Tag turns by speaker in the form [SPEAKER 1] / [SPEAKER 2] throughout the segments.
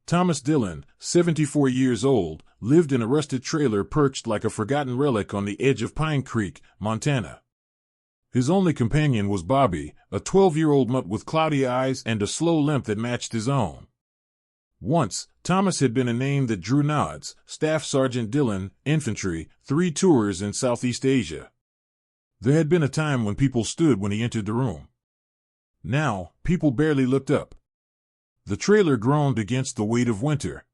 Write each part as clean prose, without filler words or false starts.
[SPEAKER 1] Thomas Dillon, 74 years old, lived in a rusted trailer perched like a forgotten relic on the edge of Pine Creek, Montana. His only companion was Bobby, a 12-year-old mutt with cloudy eyes and a slow limp that matched his own. Once, Thomas had been a name that drew nods: Staff Sergeant Dillon, Infantry, 3 tours in Southeast Asia. There had been a time when people stood when he entered the room. Now, people barely looked up. The trailer groaned against the weight of winter.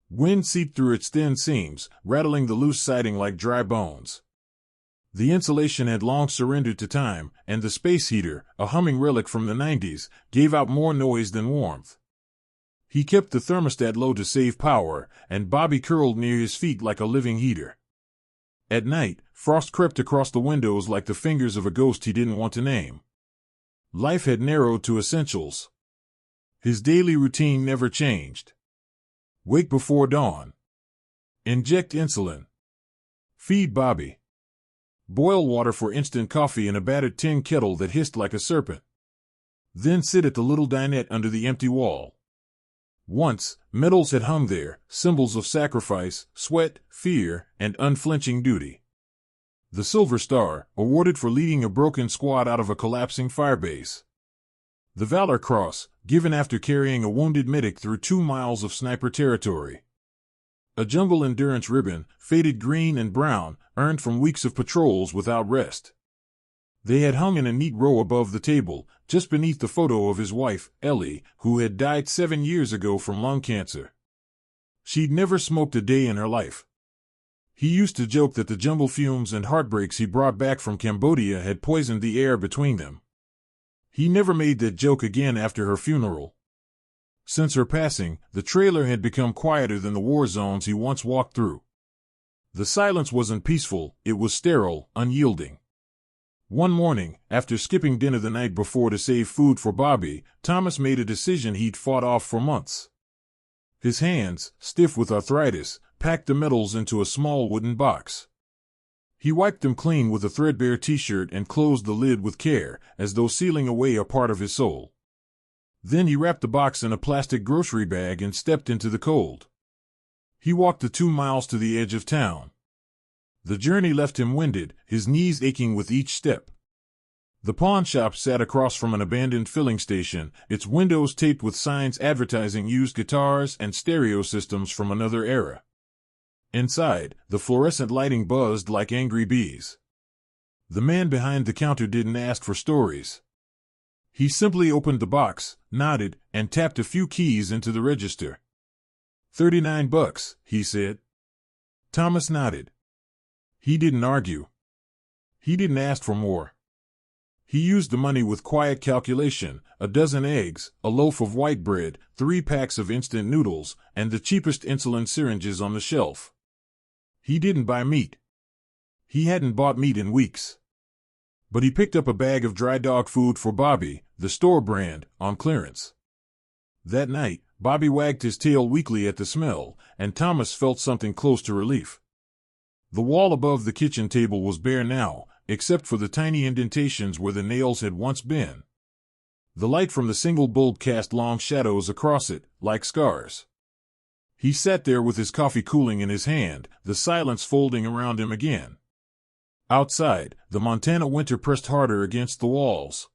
[SPEAKER 1] Wind seeped through its thin seams, rattling the loose siding like dry bones. The insulation had long surrendered to time, and the space heater, a humming relic from the 90s, gave out more noise than warmth. He kept the thermostat low to save power, and Bobby curled near his feet like a living heater. At night, frost crept across the windows like the fingers of a ghost he didn't want to name. Life had narrowed to essentials. His daily routine never changed. Wake before dawn. Inject insulin. Feed Bobby. Boil water for instant coffee in a battered tin kettle that hissed like a serpent. Then sit at the little dinette under the empty wall. Once, medals had hung there, symbols of sacrifice, sweat, fear, and unflinching duty. The Silver Star, awarded for leading a broken squad out of a collapsing firebase. The Valor Cross, given after carrying a wounded medic through 2 miles of sniper territory. A Jungle Endurance ribbon, faded green and brown, earned from weeks of patrols without rest. They had hung in a neat row above the table, just beneath the photo of his wife, Ellie, who had died 7 years ago from lung cancer. She'd never smoked a day in her life. He used to joke that the jungle fumes and heartbreaks he brought back from Cambodia had poisoned the air between them. He never made that joke again after her funeral. Since her passing, the trailer had become quieter than the war zones he once walked through. The silence wasn't peaceful, it was sterile, unyielding. One morning, after skipping dinner the night before to save food for Bobby, Thomas made a decision he'd fought off for months. His hands, stiff with arthritis, packed the medals into a small wooden box. He wiped them clean with a threadbare t-shirt and closed the lid with care, as though sealing away a part of his soul. Then he wrapped the box in a plastic grocery bag and stepped into the cold. He walked the 2 miles to the edge of town. The journey left him winded, his knees aching with each step. The pawn shop sat across from an abandoned filling station, its windows taped with signs advertising used guitars and stereo systems from another era. Inside, the fluorescent lighting buzzed like angry bees. The man behind the counter didn't ask for stories. He simply opened the box, nodded, and tapped a few keys into the register. $39, he said. Thomas nodded. He didn't argue. He didn't ask for more. He used the money with quiet calculation: a dozen eggs, a loaf of white bread, 3 packs of instant noodles, and the cheapest insulin syringes on the shelf. He didn't buy meat. He hadn't bought meat in weeks. But he picked up a bag of dry dog food for Bobby, the store brand, on clearance. That night, Bobby wagged his tail weakly at the smell, and Thomas felt something close to relief. The wall above the kitchen table was bare now, except for the tiny indentations where the nails had once been. The light from the single bulb cast long shadows across it, like scars. He sat there with his coffee cooling in his hand, the silence folding around him again. Outside, the Montana winter pressed harder against the walls.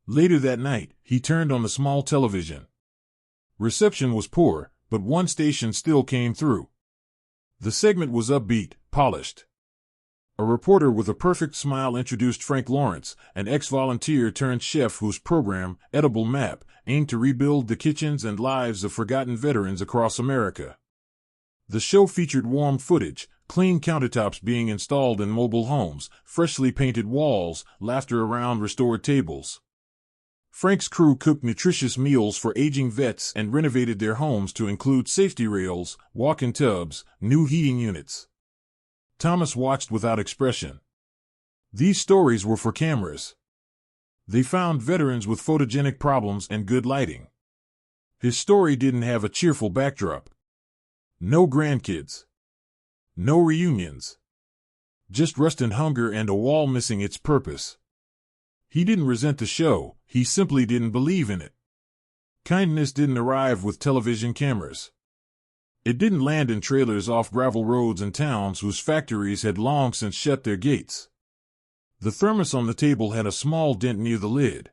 [SPEAKER 1] Later that night, he turned on the small television. Reception was poor, but one station still came through. The segment was upbeat, polished. A reporter with a perfect smile introduced Frank Lawrence, an ex-volunteer turned chef whose program, Edible Map, aimed to rebuild the kitchens and lives of forgotten veterans across America. The show featured warm footage, clean countertops being installed in mobile homes, freshly painted walls, laughter around restored tables. Frank's crew cooked nutritious meals for aging vets and renovated their homes to include safety rails, walk-in tubs, new heating units. Thomas watched without expression. These stories were for cameras. They found veterans with photogenic problems and good lighting. His story didn't have a cheerful backdrop. No grandkids. No reunions. Just rust and hunger and a wall missing its purpose. He didn't resent the show, he simply didn't believe in it. Kindness didn't arrive with television cameras. It didn't land in trailers off gravel roads in towns whose factories had long since shut their gates. The thermos on the table had a small dent near the lid.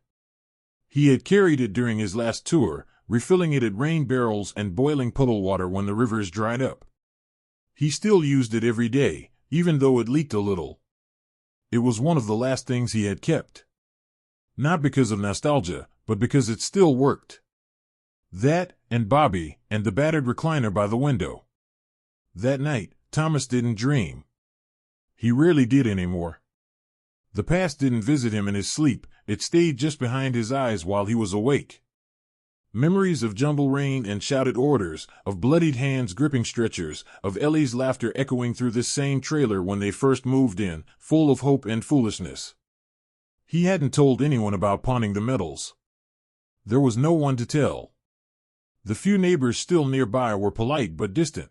[SPEAKER 1] He had carried it during his last tour, refilling it at rain barrels and boiling puddle water when the rivers dried up. He still used it every day, even though it leaked a little. It was one of the last things he had kept. Not because of nostalgia, but because it still worked. That, and Bobby, and the battered recliner by the window. That night, Thomas didn't dream. He rarely did anymore. The past didn't visit him in his sleep, it stayed just behind his eyes while he was awake. Memories of jumble rain and shouted orders, of bloodied hands gripping stretchers, of Ellie's laughter echoing through this same trailer when they first moved in, full of hope and foolishness. He hadn't told anyone about pawning the metals. There was no one to tell. The few neighbors still nearby were polite but distant.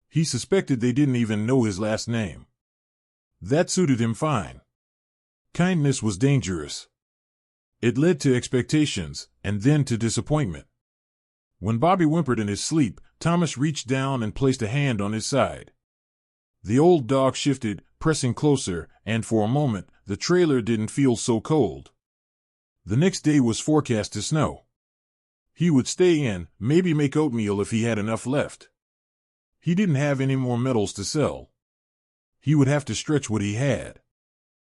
[SPEAKER 1] He suspected they didn't even know his last name. That suited him fine. Kindness was dangerous. It led to expectations, and then to disappointment. When Bobby whimpered in his sleep, Thomas reached down and placed a hand on his side. The old dog shifted, pressing closer, and for a moment, the trailer didn't feel so cold. The next day was forecast to snow. He would stay in, maybe make oatmeal if he had enough left. He didn't have any more metals to sell. He would have to stretch what he had.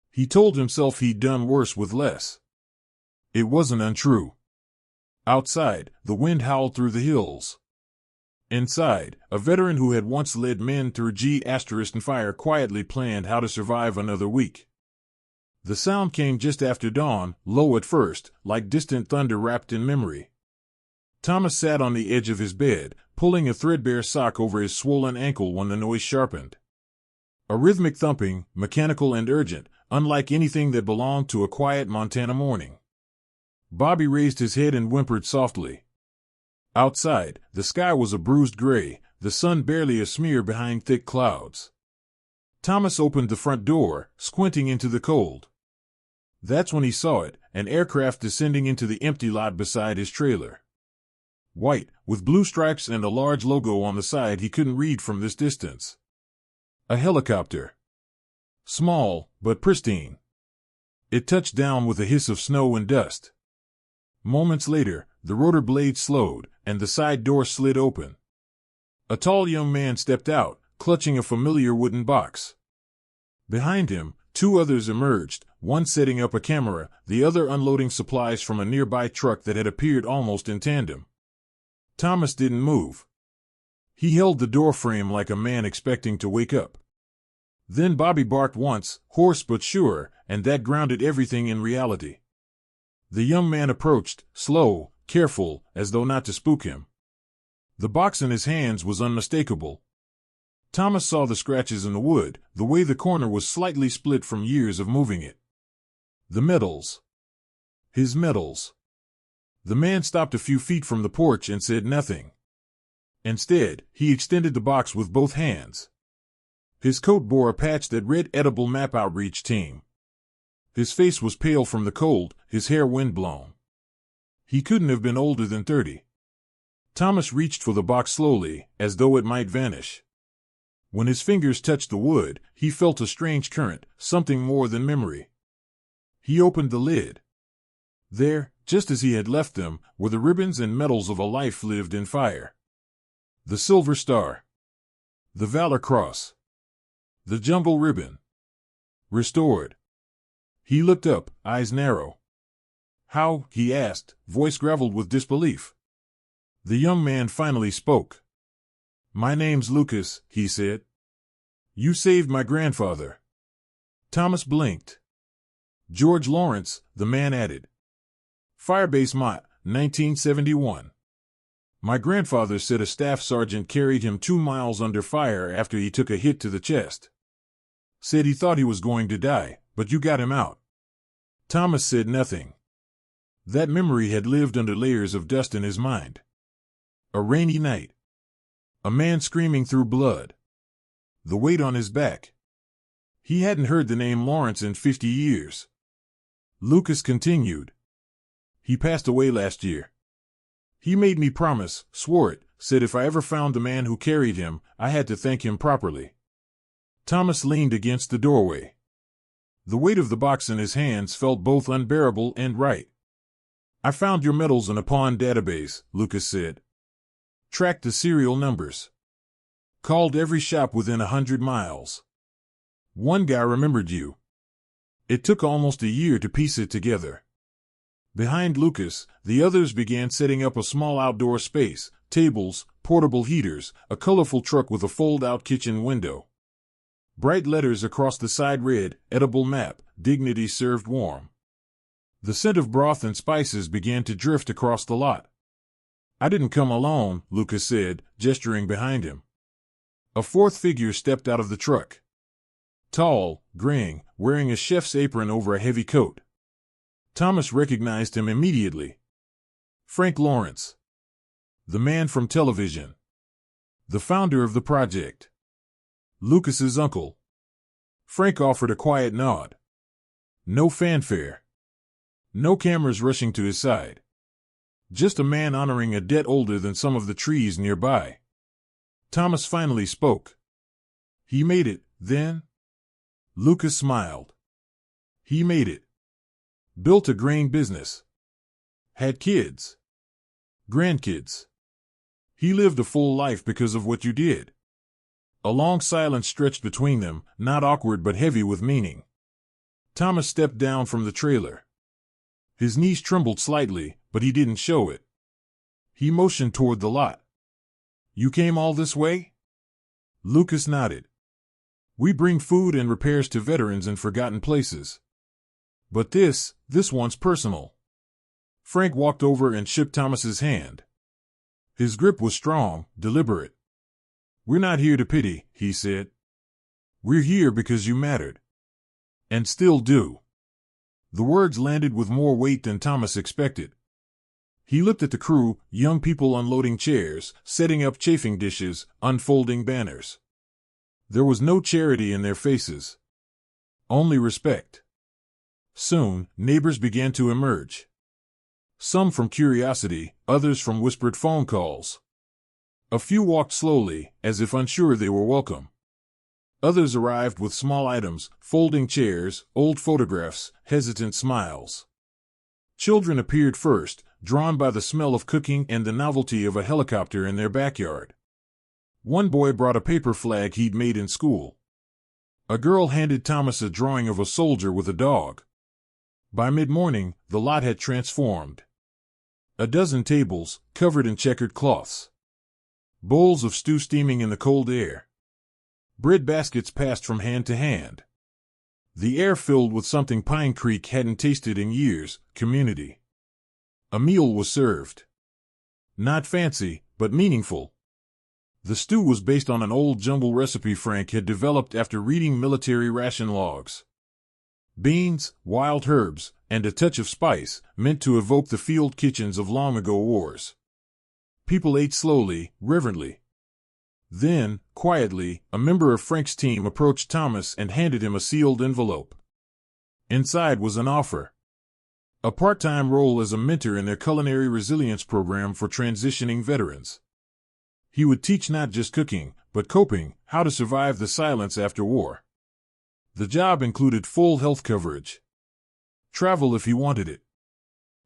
[SPEAKER 1] He told himself he'd done worse with less. It wasn't untrue. Outside, the wind howled through the hills. Inside, a veteran who had once led men through and fire quietly planned how to survive another week. The sound came just after dawn, low at first, like distant thunder wrapped in memory. Thomas sat on the edge of his bed, pulling a threadbare sock over his swollen ankle when the noise sharpened. A rhythmic thumping, mechanical and urgent, unlike anything that belonged to a quiet Montana morning. Bobby raised his head and whimpered softly. Outside, the sky was a bruised gray, the sun barely a smear behind thick clouds. Thomas opened the front door, squinting into the cold. That's when he saw it, an aircraft descending into the empty lot beside his trailer. White, with blue stripes and a large logo on the side he couldn't read from this distance. A helicopter. Small, but pristine. It touched down with a hiss of snow and dust. Moments later, the rotor blade slowed, and the side door slid open. A tall young man stepped out, clutching a familiar wooden box. Behind him, two others emerged, one setting up a camera, the other unloading supplies from a nearby truck that had appeared almost in tandem. Thomas didn't move. He held the doorframe like a man expecting to wake up. Then Bobby barked once, hoarse but sure, and that grounded everything in reality. The young man approached, slow, careful, as though not to spook him. The box in his hands was unmistakable. Thomas saw the scratches in the wood, the way the corner was slightly split from years of moving it. The metals. His metals. The man stopped a few feet from the porch and said nothing. Instead, he extended the box with both hands. His coat bore a patch that read Edible Map Outreach Team. His face was pale from the cold, his hair windblown. He couldn't have been older than 30. Thomas reached for the box slowly, as though it might vanish. When his fingers touched the wood, he felt a strange current, something more than memory. He opened the lid. There, just as he had left them, were the ribbons and medals of a life lived in fire. The Silver Star. The Valor Cross. The Jumbo Ribbon. Restored. He looked up, eyes narrow. How? He asked, voice graveled with disbelief. The young man finally spoke. My name's Lucas, he said. You saved my grandfather. Thomas blinked. George Lawrence, the man added. Firebase Mott, 1971. My grandfather said a staff sergeant carried him 2 miles under fire after he took a hit to the chest. Said he thought he was going to die, but you got him out. Thomas said nothing. That memory had lived under layers of dust in his mind. A rainy night. A man screaming through blood. The weight on his back. He hadn't heard the name Lawrence in 50 years. Lucas continued. He passed away last year. He made me promise, swore it, said if I ever found the man who carried him, I had to thank him properly. Thomas leaned against the doorway. The weight of the box in his hands felt both unbearable and right. I found your medals in a pawn database, Lucas said. Tracked the serial numbers. Called every shop within 100 miles. One guy remembered you. It took almost a year to piece it together. Behind Lucas, the others began setting up a small outdoor space, tables, portable heaters, a colorful truck with a fold-out kitchen window. Bright letters across the side read, edible map, dignity served warm. The scent of broth and spices began to drift across the lot. I didn't come alone, Lucas said, gesturing behind him. A fourth figure stepped out of the truck. Tall, graying, wearing a chef's apron over a heavy coat. Thomas recognized him immediately. Frank Lawrence. The man from television. The founder of the project. Lucas's uncle. Frank offered a quiet nod. No fanfare. No cameras rushing to his side. Just a man honoring a debt older than some of the trees nearby. Thomas finally spoke. He made it, then? Lucas smiled. He made it. Built a grain business. Had kids. Grandkids. He lived a full life because of what you did. A long silence stretched between them, not awkward but heavy with meaning. Thomas stepped down from the trailer. His knees trembled slightly, but he didn't show it. He motioned toward the lot. You came all this way? Lucas nodded. We bring food and repairs to veterans in forgotten places. But this one's personal. Frank walked over and shook Thomas's hand. His grip was strong, deliberate. We're not here to pity, he said. We're here because you mattered. And still do. The words landed with more weight than Thomas expected. He looked at the crew, young people unloading chairs, setting up chafing dishes, unfolding banners. There was no charity in their faces. Only respect. Soon, neighbors began to emerge. Some from curiosity, others from whispered phone calls. A few walked slowly, as if unsure they were welcome. Others arrived with small items, folding chairs, old photographs, hesitant smiles. Children appeared first, drawn by the smell of cooking and the novelty of a helicopter in their backyard. One boy brought a paper flag he'd made in school. A girl handed Thomas a drawing of a soldier with a dog. By mid-morning, the lot had transformed. A dozen tables, covered in checkered cloths. Bowls of stew steaming in the cold air. Bread baskets passed from hand to hand. The air filled with something Pine Creek hadn't tasted in years, community. A meal was served. Not fancy, but meaningful. The stew was based on an old jumble recipe Frank had developed after reading military ration logs. Beans, wild herbs, and a touch of spice, meant to evoke the field kitchens of long-ago wars. People ate slowly, reverently. Then, quietly, a member of Frank's team approached Thomas and handed him a sealed envelope. Inside was an offer. A part-time role as a mentor in their culinary resilience program for transitioning veterans. He would teach not just cooking, but coping, how to survive the silence after war. The job included full health coverage. Travel if he wanted it.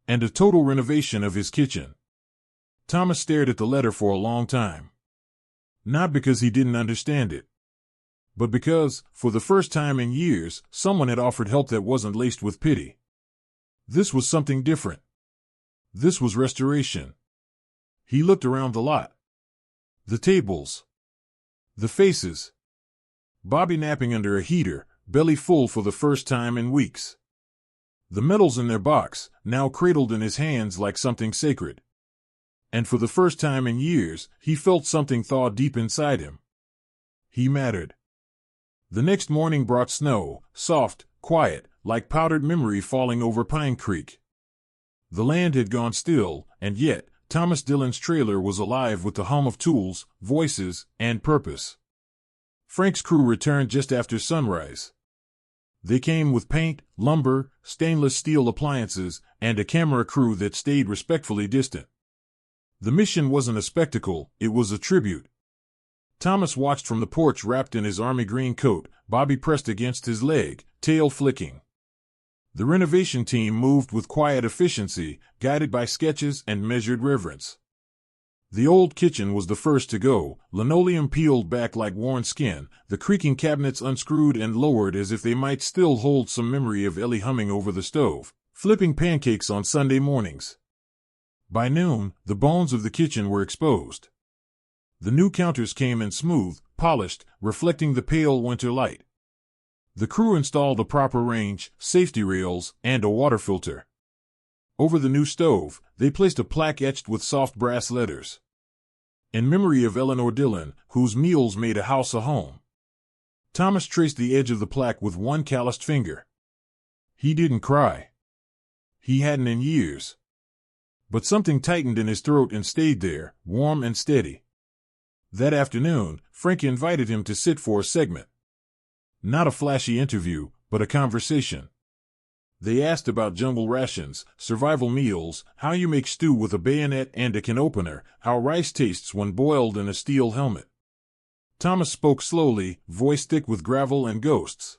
[SPEAKER 1] And a total renovation of his kitchen. Thomas stared at the letter for a long time. Not because he didn't understand it, but because, for the first time in years, someone had offered help that wasn't laced with pity. This was something different. This was restoration. He looked around the lot. The tables. The faces. Bobby napping under a heater, belly full for the first time in weeks. The medals in their box, now cradled in his hands like something sacred. And for the first time in years, he felt something thaw deep inside him. He mattered. The next morning brought snow, soft, quiet, like powdered memory falling over Pine Creek. The land had gone still, and yet, Thomas Dillon's trailer was alive with the hum of tools, voices, and purpose. Frank's crew returned just after sunrise. They came with paint, lumber, stainless steel appliances, and a camera crew that stayed respectfully distant. The mission wasn't a spectacle, it was a tribute. Thomas watched from the porch wrapped in his army green coat, Bobby pressed against his leg, tail flicking. The renovation team moved with quiet efficiency, guided by sketches and measured reverence. The old kitchen was the first to go, linoleum peeled back like worn skin, the creaking cabinets unscrewed and lowered as if they might still hold some memory of Ellie humming over the stove, flipping pancakes on Sunday mornings. By noon, the bones of the kitchen were exposed. The new counters came in smooth, polished, reflecting the pale winter light. The crew installed a proper range, safety rails, and a water filter. Over the new stove, they placed a plaque etched with soft brass letters. In memory of Eleanor Dillon, whose meals made a house a home. Thomas traced the edge of the plaque with one calloused finger. He didn't cry. He hadn't in years. But something tightened in his throat and stayed there, warm and steady. That afternoon, Frank invited him to sit for a segment. Not a flashy interview, but a conversation. They asked about jungle rations, survival meals, how you make stew with a bayonet and a can opener, how rice tastes when boiled in a steel helmet. Thomas spoke slowly, voice thick with gravel and ghosts.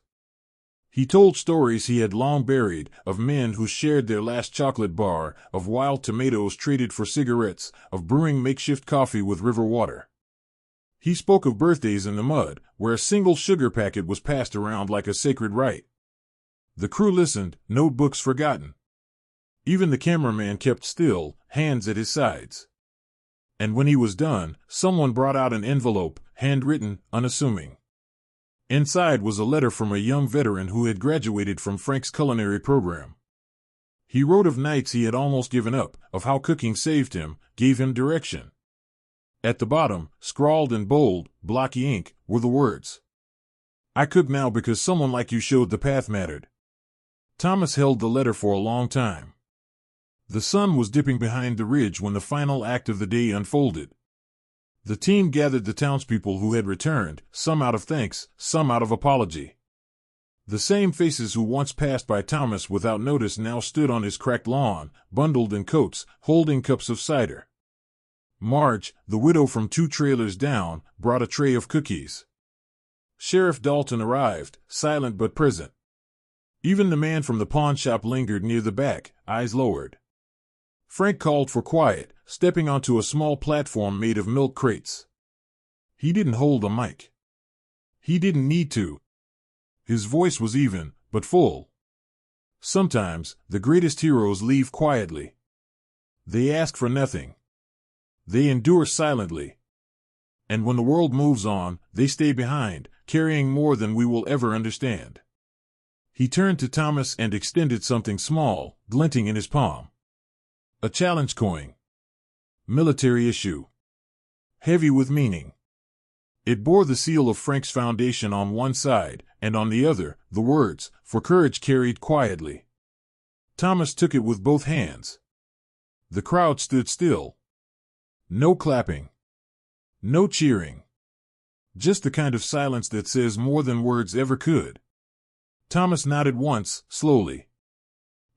[SPEAKER 1] He told stories he had long buried, of men who shared their last chocolate bar, of wild tomatoes traded for cigarettes, of brewing makeshift coffee with river water. He spoke of birthdays in the mud, where a single sugar packet was passed around like a sacred rite. The crew listened, notebooks forgotten. Even the cameraman kept still, hands at his sides. And when he was done, someone brought out an envelope, handwritten, unassuming. Inside was a letter from a young veteran who had graduated from Frank's culinary program. He wrote of nights he had almost given up, of how cooking saved him, gave him direction. At the bottom, scrawled in bold, blocky ink, were the words, "I cook now because someone like you showed the path mattered." Thomas held the letter for a long time. The sun was dipping behind the ridge when the final act of the day unfolded. The team gathered the townspeople who had returned, some out of thanks, some out of apology. The same faces who once passed by Thomas without notice now stood on his cracked lawn, bundled in coats, holding cups of cider. Marge, the widow from 2 trailers down, brought a tray of cookies. Sheriff Dalton arrived, silent but present. Even the man from the pawn shop lingered near the back, eyes lowered. Frank called for quiet, stepping onto a small platform made of milk crates. He didn't hold a mic. He didn't need to. His voice was even, but full. Sometimes, the greatest heroes leave quietly. They ask for nothing. They endure silently. And when the world moves on, they stay behind, carrying more than we will ever understand. He turned to Thomas and extended something small, glinting in his palm. A challenge coin. Military issue. Heavy with meaning. It bore the seal of Frank's foundation on one side, and on the other, the words, "For courage," carried quietly. Thomas took it with both hands. The crowd stood still. No clapping. No cheering. Just the kind of silence that says more than words ever could. Thomas nodded once, slowly.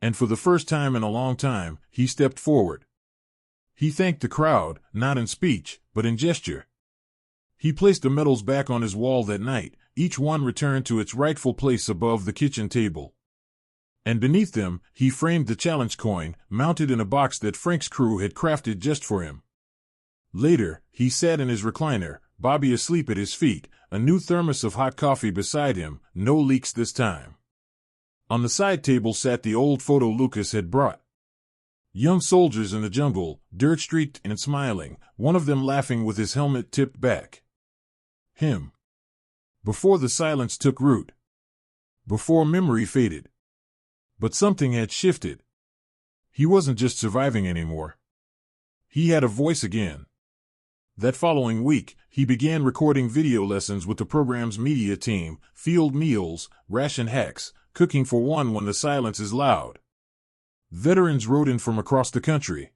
[SPEAKER 1] And for the first time in a long time, he stepped forward. He thanked the crowd, not in speech, but in gesture. He placed the medals back on his wall that night, each one returned to its rightful place above the kitchen table. And beneath them, he framed the challenge coin, mounted in a box that Frank's crew had crafted just for him. Later, he sat in his recliner, Bobby asleep at his feet, a new thermos of hot coffee beside him, no leaks this time. On the side table sat the old photo Lucas had brought. Young soldiers in the jungle, dirt-streaked and smiling, one of them laughing with his helmet tipped back. Him. Before the silence took root. Before memory faded. But something had shifted. He wasn't just surviving anymore. He had a voice again. That following week, he began recording video lessons with the program's media team, field meals, ration hacks, cooking for one when the silence is loud. Veterans wrote in from across the country.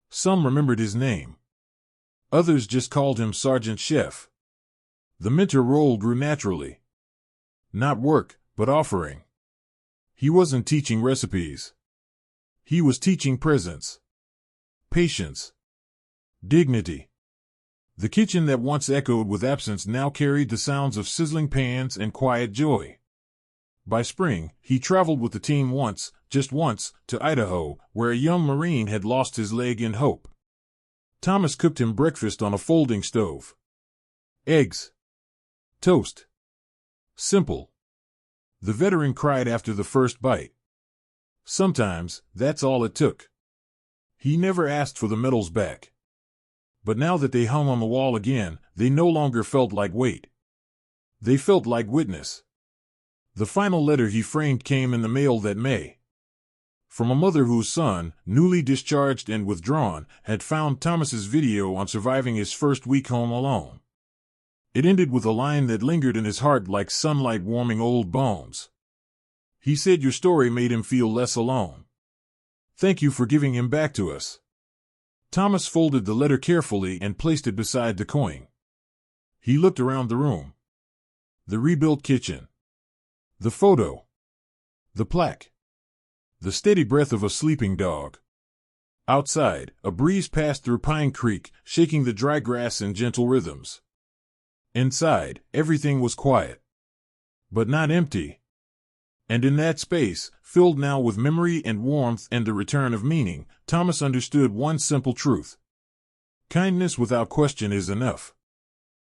[SPEAKER 1] Some remembered his name. Others just called him Sergeant Chef. The mentor role grew naturally. Not work, but offering. He wasn't teaching recipes. He was teaching presence. Patience. Dignity. The kitchen that once echoed with absence now carried the sounds of sizzling pans and quiet joy. By spring, he traveled with the team once, just once, to Idaho, where a young Marine had lost his leg in hope. Thomas cooked him breakfast on a folding stove. Eggs. Toast. Simple. The veteran cried after the first bite. Sometimes, that's all it took. He never asked for the medals back. But now that they hung on the wall again, they no longer felt like weight. They felt like witness. The final letter he framed came in the mail that May. From a mother whose son, newly discharged and withdrawn, had found Thomas's video on surviving his first week home alone. It ended with a line that lingered in his heart like sunlight warming old bones. He said your story made him feel less alone. Thank you for giving him back to us. Thomas folded the letter carefully and placed it beside the coin. He looked around the room. The rebuilt kitchen. The photo. The plaque. The steady breath of a sleeping dog. Outside, a breeze passed through Pine Creek, shaking the dry grass in gentle rhythms. Inside, everything was quiet. But not empty. And in that space, filled now with memory and warmth and the return of meaning, Thomas understood one simple truth. Kindness without question is enough.